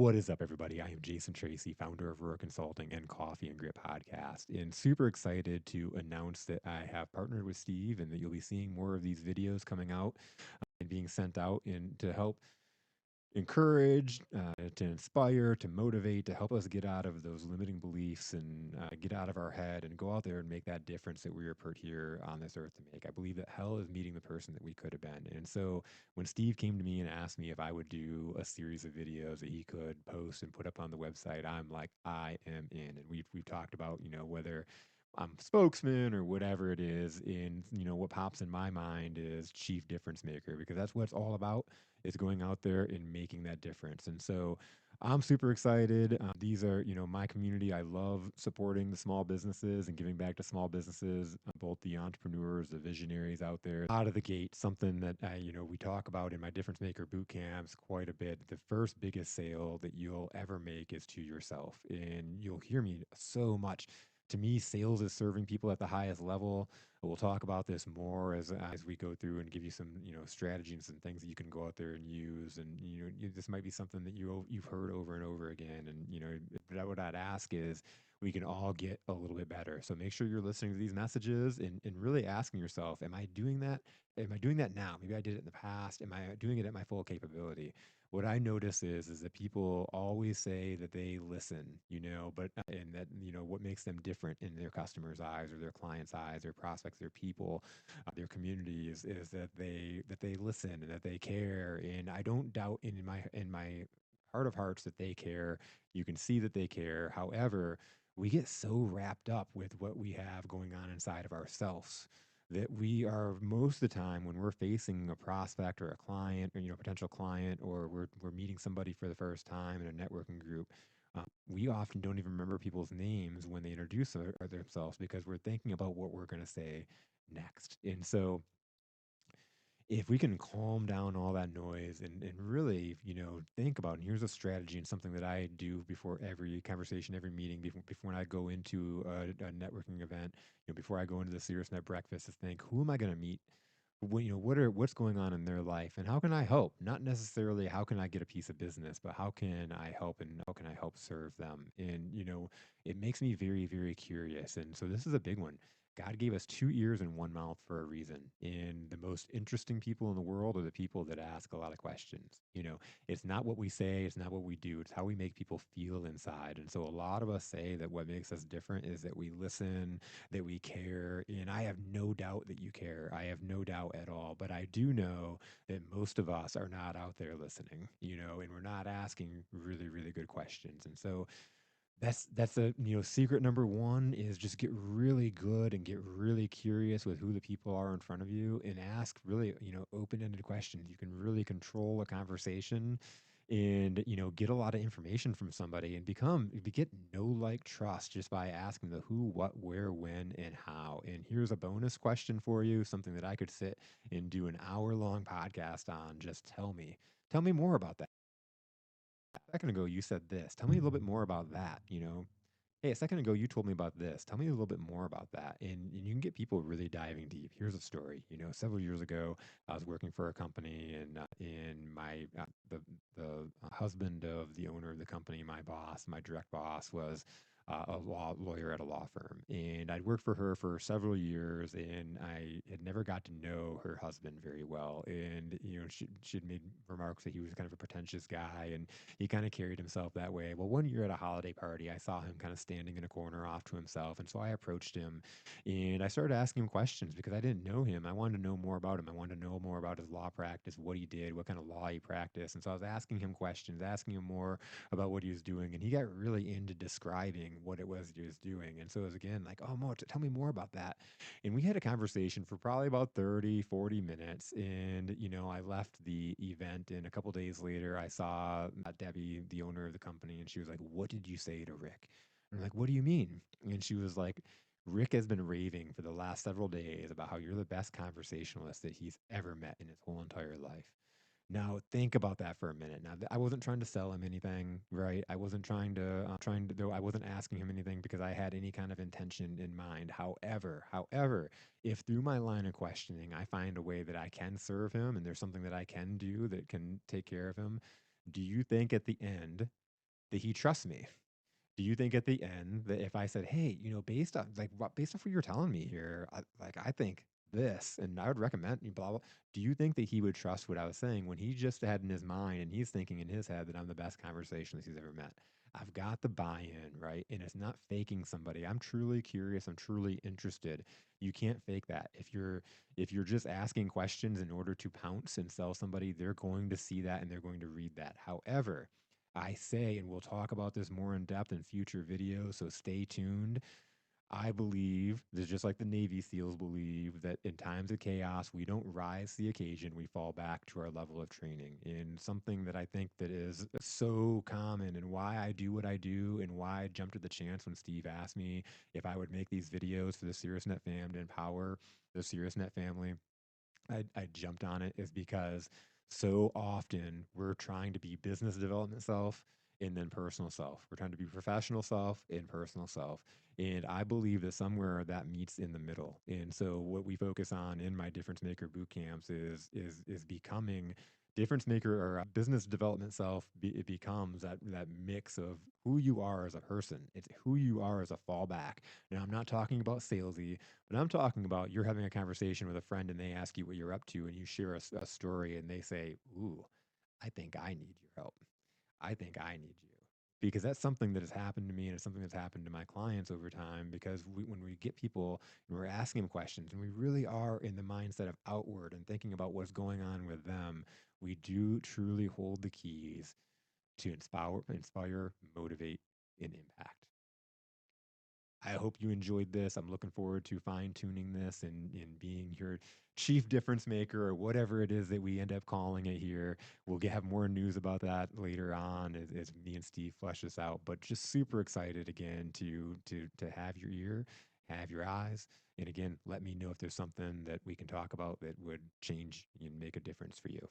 What is up, everybody? I am Jason Tracey, founder of Referral Consulting and Coffee and Grit podcast, and super excited to announce that I have partnered with Steve and that you'll be seeing more of these videos coming out and being sent out and to help encourage, to inspire, to motivate, to help us get out of those limiting beliefs and get out of our head and go out there and make that difference that we are put here on this earth to make. I believe that hell is meeting the person that we could have been. And so when Steve came to me and asked me if I would do a series of videos that he could post and put up on the website, I'm like, I am in. And we've talked about, whether I'm spokesman or whatever it is. And what pops in my mind is chief difference maker, because that's what it's all about, is going out there and making that difference. And so I'm super excited. These are, my community. I love supporting the small businesses and giving back to small businesses, both the entrepreneurs, the visionaries out there. Out of the gate, something that we talk about in my difference maker boot camps quite a bit. The first biggest sale that you'll ever make is to yourself, and you'll hear me so much. To me, sales is serving people at the highest level. We'll talk about this more as we go through and give you some strategy and some things that you can go out there and use. And this might be something that you've heard over and over again. And but what I'd ask is we can all get a little bit better. So make sure you're listening to these messages and really asking yourself, am I doing that? Am I doing that now? Maybe I did it in the past. Am I doing it at my full capability? What I notice is that people always say that they listen, but and that what makes them different in their customers' eyes or their clients' eyes, their prospects, their people, their communities, is that they listen and that they care. And I don't doubt in my heart of hearts that they care. You can see that they care. However, we get so wrapped up with what we have going on inside of ourselves that we are, most of the time, when we're facing a prospect or a client or potential client, or we're meeting somebody for the first time in a networking group, we often don't even remember people's names when they introduce themselves, because we're thinking about what we're going to say next. And so if we can calm down all that noise and really, think about, and here's a strategy and something that I do before every conversation, every meeting, before when I go into a networking event, before I go into the Caerusnet breakfast, is think, who am I going to meet? What's going on in their life, and how can I help? Not necessarily how can I get a piece of business, but how can I help, and how can I help serve them? And it makes me very, very curious. And so this is a big one. God gave us two ears and one mouth for a reason. And the most interesting people in the world are the people that ask a lot of questions. It's not what we say, it's not what we do, it's how we make people feel inside. And so a lot of us say that what makes us different is that we listen, that we care. And I have no doubt that you care. I have no doubt at all. But I do know that most of us are not out there listening, and we're not asking really, really good questions. And so that's a secret number one, is just get really good and get really curious with who the people are in front of you, and ask really open-ended questions. You can really control a conversation and get a lot of information from somebody and get know, like, trust, just by asking the who, what, where, when, and how. And here's a bonus question for you, something that I could sit and do an hour-long podcast on. Just tell me more about that. A second ago you said this, tell me a little bit more about that. Hey, a second ago you told me about this, tell me a little bit more about that. And you can get people really diving deep. Here's a story. Several years ago I was working for a company, and my the husband of the owner of the company, my boss, my direct boss, was a lawyer at a law firm, and I'd worked for her for several years, and I had never got to know her husband very well. And she'd made remarks that he was kind of a pretentious guy, and he kind of carried himself that way. Well, one year at a holiday party, I saw him kind of standing in a corner off to himself. And so I approached him and I started asking him questions, because I didn't know him. I wanted to know more about him. I wanted to know more about his law practice, what he did, what kind of law he practiced. And so I was asking him questions, asking him more about what he was doing. And he got really into describing what it was he was doing. And so it was, again, like, oh, Mo, tell me more about that. And we had a conversation for probably about 30, 40 minutes. And, I left the event, and a couple days later, I saw Debbie, the owner of the company, and she was like, what did you say to Rick? And I'm like, what do you mean? And she was like, Rick has been raving for the last several days about how you're the best conversationalist that he's ever met in his whole entire life. Now, think about that for a minute. Now, I wasn't trying to sell him anything, right? I wasn't though I wasn't asking him anything because I had any kind of intention in mind. However, if through my line of questioning, I find a way that I can serve him and there's something that I can do that can take care of him, do you think at the end that he trusts me? Do you think at the end that if I said, "Hey, based on based off what you're telling me here, I think this, and I would recommend you blah blah." Do you think that he would trust what I was saying when he just had in his mind and he's thinking in his head that I'm the best conversationalist he's ever met? I've got the buy-in, right? And it's not faking somebody. I'm truly curious. I'm truly interested. You can't fake that. If you're just asking questions in order to pounce and sell somebody, they're going to see that and they're going to read that. However, I say, and we'll talk about this more in depth in future videos, so stay tuned. I believe that just like the Navy SEALs believe that in times of chaos, we don't rise to the occasion, we fall back to our level of training. And something that I think that is so common and why I do what I do and why I jumped at the chance when Steve asked me if I would make these videos for the Caerusnet fam to empower the Caerusnet family. I jumped on it is because so often we're trying to be business development self and then personal self. We're trying to be professional self and personal self. And I believe that somewhere that meets in the middle. And so what we focus on in my difference maker boot camps is becoming difference maker or a business development self. It becomes that mix of who you are as a person. It's who you are as a fallback. Now I'm not talking about salesy, but I'm talking about you're having a conversation with a friend and they ask you what you're up to and you share a story and they say, "Ooh, I think I need your help. I think I need you." Because that's something that has happened to me and it's something that's happened to my clients over time. Because when we get people and we're asking them questions and we really are in the mindset of outward and thinking about what's going on with them, we do truly hold the keys to inspire, motivate, and impact. I hope you enjoyed this. I'm looking forward to fine tuning this and being your chief difference maker or whatever it is that we end up calling it here. Have more news about that later on as me and Steve flesh this out. But just super excited again to have your ear, have your eyes, and again, let me know if there's something that we can talk about that would change and make a difference for you.